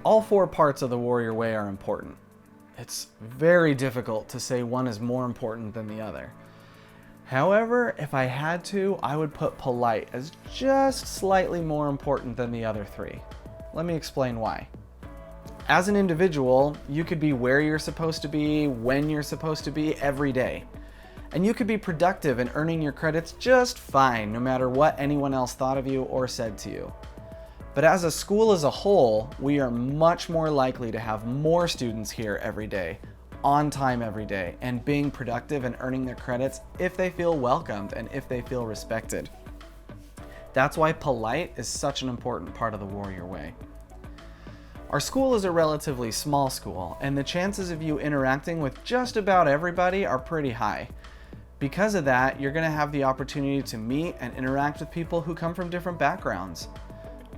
All four parts of the warrior way are important. It's very difficult to say one is more important than the other. However, if I had to, I would put polite as just slightly more important than the other three. Let me explain why. As an individual, you could be where you're supposed to be, when you're supposed to be, every day. And you could be productive and earning your credits just fine, no matter what anyone else thought of you or said to you. But as a school as a whole, we are much more likely to have more students here every day, on time every day, and being productive and earning their credits if they feel welcomed and if they feel respected. That's why polite is such an important part of the warrior way. Our school is a relatively small school, and the chances of you interacting with just about everybody are pretty high. Because of that, you're going to have the opportunity to meet and interact with people who come from different backgrounds.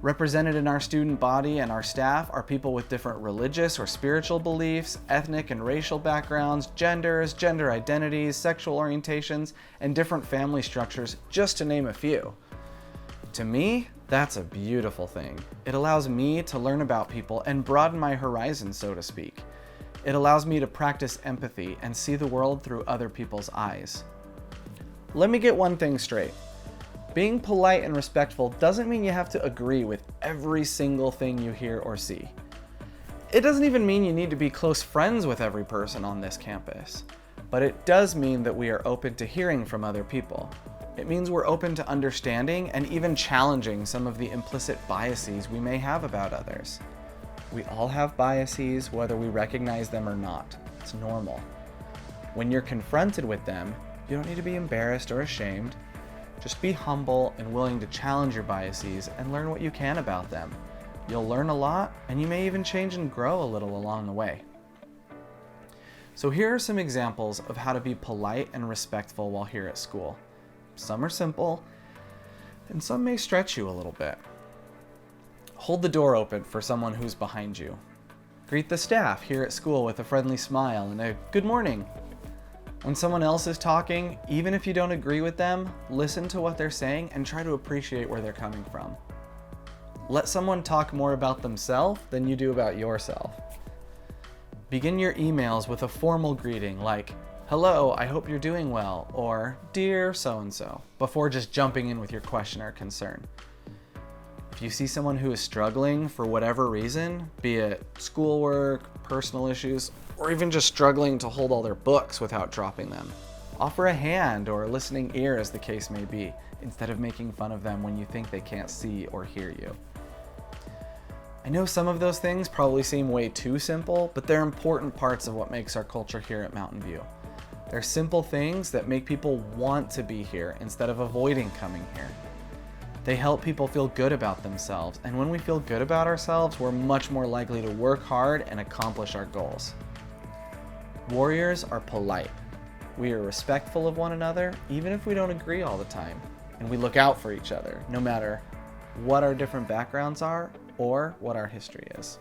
Represented in our student body and our staff are people with different religious or spiritual beliefs, ethnic and racial backgrounds, genders, gender identities, sexual orientations, and different family structures, just to name a few. To me, that's a beautiful thing. It allows me to learn about people and broaden my horizons, so to speak. It allows me to practice empathy and see the world through other people's eyes. Let me get one thing straight. Being polite and respectful doesn't mean you have to agree with every single thing you hear or see. It doesn't even mean you need to be close friends with every person on this campus. But it does mean that we are open to hearing from other people. It means we're open to understanding and even challenging some of the implicit biases we may have about others. We all have biases, whether we recognize them or not. It's normal. When you're confronted with them, you don't need to be embarrassed or ashamed. Just be humble and willing to challenge your biases and learn what you can about them. You'll learn a lot, and you may even change and grow a little along the way. So here are some examples of how to be polite and respectful while here at school. Some are simple, and some may stretch you a little bit. Hold the door open for someone who's behind you. Greet the staff here at school with a friendly smile and a good morning. When someone else is talking, even if you don't agree with them, listen to what they're saying and try to appreciate where they're coming from. Let someone talk more about themselves than you do about yourself. Begin your emails with a formal greeting like, "Hello, I hope you're doing well," or "Dear so-and-so," before just jumping in with your question or concern. If you see someone who is struggling for whatever reason, be it schoolwork, personal issues, or even just struggling to hold all their books without dropping them, offer a hand or a listening ear as the case may be, instead of making fun of them when you think they can't see or hear you. I know some of those things probably seem way too simple, but they're important parts of what makes our culture here at Mountain View. They're simple things that make people want to be here instead of avoiding coming here. They help people feel good about themselves, and when we feel good about ourselves, we're much more likely to work hard and accomplish our goals. Warriors are polite. We are respectful of one another, even if we don't agree all the time, and we look out for each other, no matter what our different backgrounds are or what our history is.